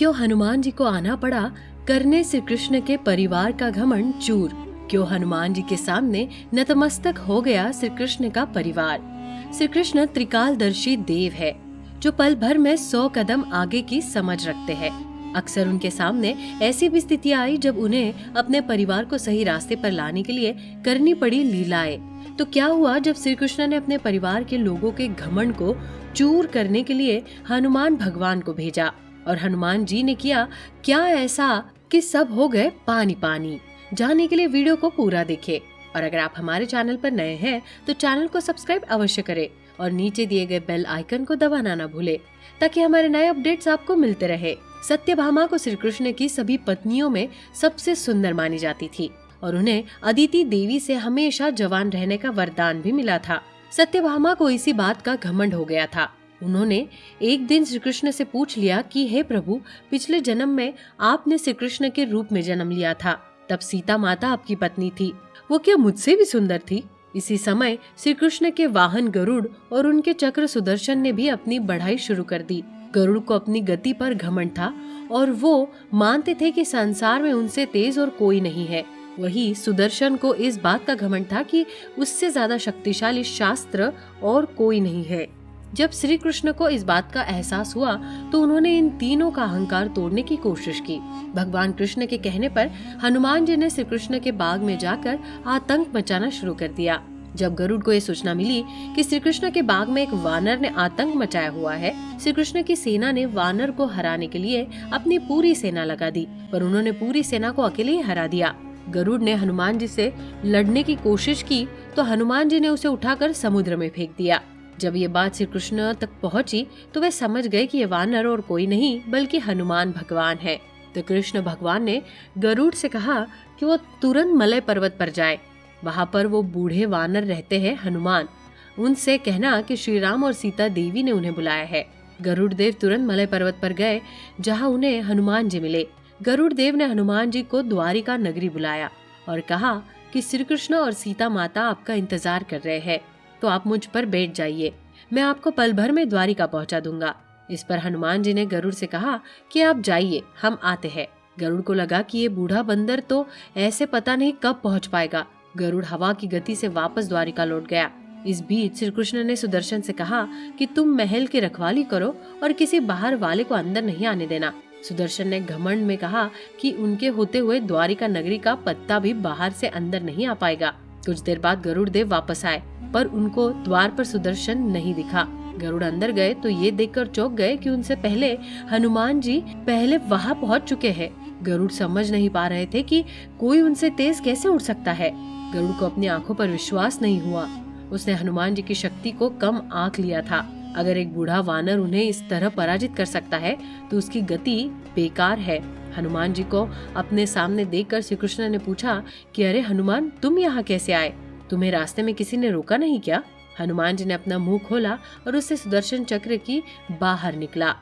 क्यों हनुमान जी को आना पड़ा करने श्री कृष्ण के परिवार का घमंड चूर। क्यों हनुमान जी के सामने नतमस्तक हो गया श्री कृष्ण का परिवार। श्री कृष्ण त्रिकालदर्शी देव है जो पल भर में 100 कदम आगे की समझ रखते हैं। अक्सर उनके सामने ऐसी भी स्थितियां आई जब उन्हें अपने परिवार को सही रास्ते पर लाने के लिए करनी पड़ी लीलाएं। तो क्या हुआ जब श्री कृष्ण ने अपने परिवार के लोगों के घमंड को चूर करने के लिए हनुमान भगवान को भेजा और हनुमान जी ने किया क्या ऐसा कि सब हो गए पानी पानी। जानने के लिए वीडियो को पूरा देखें और अगर आप हमारे चैनल पर नए हैं तो चैनल को सब्सक्राइब अवश्य करें और नीचे दिए गए बेल आइकन को दबाना न भूले ताकि हमारे नए अपडेट्स आपको मिलते रहे। सत्यभामा को श्री कृष्ण की सभी पत्नियों में सबसे सुंदर मानी जाती थी और उन्हें अदिति देवी से हमेशा जवान रहने का वरदान भी मिला था। सत्यभामा को इसी बात का घमंड हो गया था। उन्होंने एक दिन श्री कृष्ण से पूछ लिया कि हे प्रभु, पिछले जन्म में आपने श्री कृष्ण के रूप में जन्म लिया था, तब सीता माता आपकी पत्नी थी, वो क्या मुझसे भी सुंदर थी? इसी समय श्री कृष्ण के वाहन गरुड़ और उनके चक्र सुदर्शन ने भी अपनी बढ़ाई शुरू कर दी। गरुड़ को अपनी गति पर घमंड था और वो मानते थे कि संसार में उनसे तेज और कोई नहीं है। वही सुदर्शन को इस बात का घमंड था कि उससे ज्यादा शक्तिशाली शास्त्र और कोई नहीं है। जब श्री कृष्ण को इस बात का एहसास हुआ तो उन्होंने इन तीनों का अहंकार तोड़ने की कोशिश की। भगवान कृष्ण के कहने पर हनुमान जी ने श्री कृष्ण के बाग में जाकर आतंक मचाना शुरू कर दिया। जब गरुड़ को ये सूचना मिली कि श्री कृष्ण के बाग में एक वानर ने आतंक मचाया हुआ है, श्री कृष्ण की सेना ने वानर को हराने के लिए अपनी पूरी सेना लगा दी, पर उन्होंने पूरी सेना को अकेले ही हरा दिया। गरुड़ ने हनुमान जी से लड़ने की कोशिश की तो हनुमान जी ने उसे उठाकर समुद्र में फेंक दिया। जब ये बात श्री कृष्ण तक पहुंची तो वे समझ गए कि ये वानर और कोई नहीं बल्कि हनुमान भगवान है। तो कृष्ण भगवान ने गरुड़ से कहा कि वो तुरंत मलय पर्वत पर जाए। वहाँ पर वो बूढ़े वानर रहते हैं हनुमान, उनसे कहना कि श्री राम और सीता देवी ने उन्हें बुलाया है। गरुड़ देव तुरंत मलय पर्वत पर गए जहाँ उन्हें हनुमान जी मिले। गरुड़ देव ने हनुमान जी को द्वारिका नगरी बुलाया और कहा कि श्री कृष्ण और सीता माता आपका इंतजार कर रहे हैं, तो आप मुझ पर बैठ जाइए, मैं आपको पल भर में द्वारिका पहुंचा दूंगा। इस पर हनुमान जी ने गरुड़ से कहा कि आप जाइए, हम आते हैं। गरुड़ को लगा कि ये बूढ़ा बंदर तो ऐसे पता नहीं कब पहुंच पाएगा। गरुड़ हवा की गति से वापस द्वारिका लौट गया। इस बीच श्री कृष्ण ने सुदर्शन से कहा कि तुम महल की रखवाली करो और किसी बाहर वाले को अंदर नहीं आने देना। सुदर्शन ने घमंड में कहा कि उनके होते हुए द्वारिका नगरी का पत्ता भी बाहर से अंदर नहीं आ पाएगा। कुछ देर बाद गरुड़ देव वापस आए पर उनको द्वार पर सुदर्शन नहीं दिखा। गरुड़ अंदर गए तो ये देखकर चौंक गए कि उनसे पहले हनुमान जी पहले वहाँ पहुँच चुके हैं। गरुड़ समझ नहीं पा रहे थे कि कोई उनसे तेज कैसे उड़ सकता है। गरुड़ को अपनी आंखों पर विश्वास नहीं हुआ। उसने हनुमान जी की शक्ति को कम आंक लिया था। अगर एक बूढ़ा वानर उन्हें इस तरह पराजित कर सकता है तो उसकी गति बेकार है। हनुमान जी को अपने सामने देखकर श्री कृष्ण ने पूछा कि अरे हनुमान, तुम यहाँ कैसे आए? तुम्हें रास्ते में किसी ने रोका नहीं क्या? हनुमान जी ने अपना मुंह खोला और उससे सुदर्शन चक्र की बाहर निकला।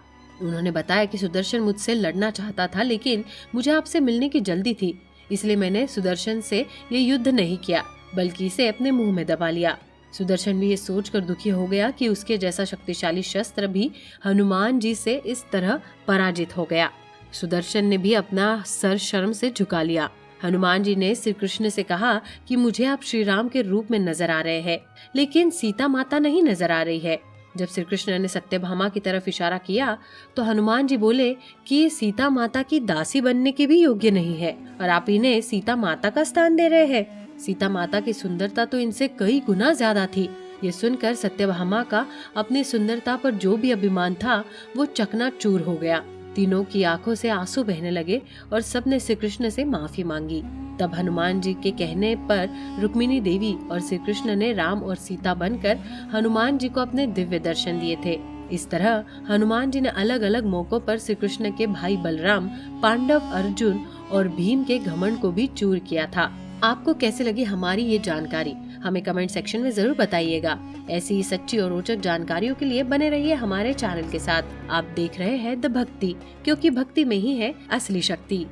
उन्होंने बताया कि सुदर्शन मुझसे लड़ना चाहता था, लेकिन मुझे आपसे मिलने की जल्दी थी, इसलिए मैंने सुदर्शन से ये युद्ध नहीं किया बल्कि इसे अपने मुंह में दबा लिया। सुदर्शन भी ये सोचकर दुखी हो गया कि उसके जैसा शक्तिशाली शस्त्र भी हनुमान जी से इस तरह पराजित हो गया। सुदर्शन ने भी अपना सर शर्म से झुका लिया। हनुमान जी ने श्री कृष्ण से कहा कि मुझे आप श्री राम के रूप में नजर आ रहे हैं, लेकिन सीता माता नहीं नजर आ रही है। जब श्री कृष्ण ने सत्यभामा की तरफ इशारा किया तो हनुमान जी बोले कि ये सीता माता की दासी बनने के भी योग्य नहीं है और आप इन्हें सीता माता का स्थान दे रहे हैं। सीता माता की सुंदरता तो इनसे कई गुना ज्यादा थी। ये सुनकर सत्यभामा का अपनी सुंदरता पर जो भी अभिमान था वो चकनाचूर हो गया। तीनों की आंखों से आंसू बहने लगे और सबने श्री कृष्ण से माफी मांगी। तब हनुमान जी के कहने पर रुक्मिणी देवी और श्री कृष्ण ने राम और सीता बनकर हनुमान जी को अपने दिव्य दर्शन दिए थे। इस तरह हनुमान जी ने अलग अलग मौकों पर श्री कृष्ण के भाई बलराम, पांडव अर्जुन और भीम के घमंड को भी चूर किया था। आपको कैसे लगी हमारी ये जानकारी? हमें कमेंट सेक्शन में जरूर बताइएगा। ऐसी ही सच्ची और रोचक जानकारियों के लिए बने रहिए हमारे चैनल के साथ। आप देख रहे हैं द भक्ति, क्योंकि भक्ति में ही है असली शक्ति।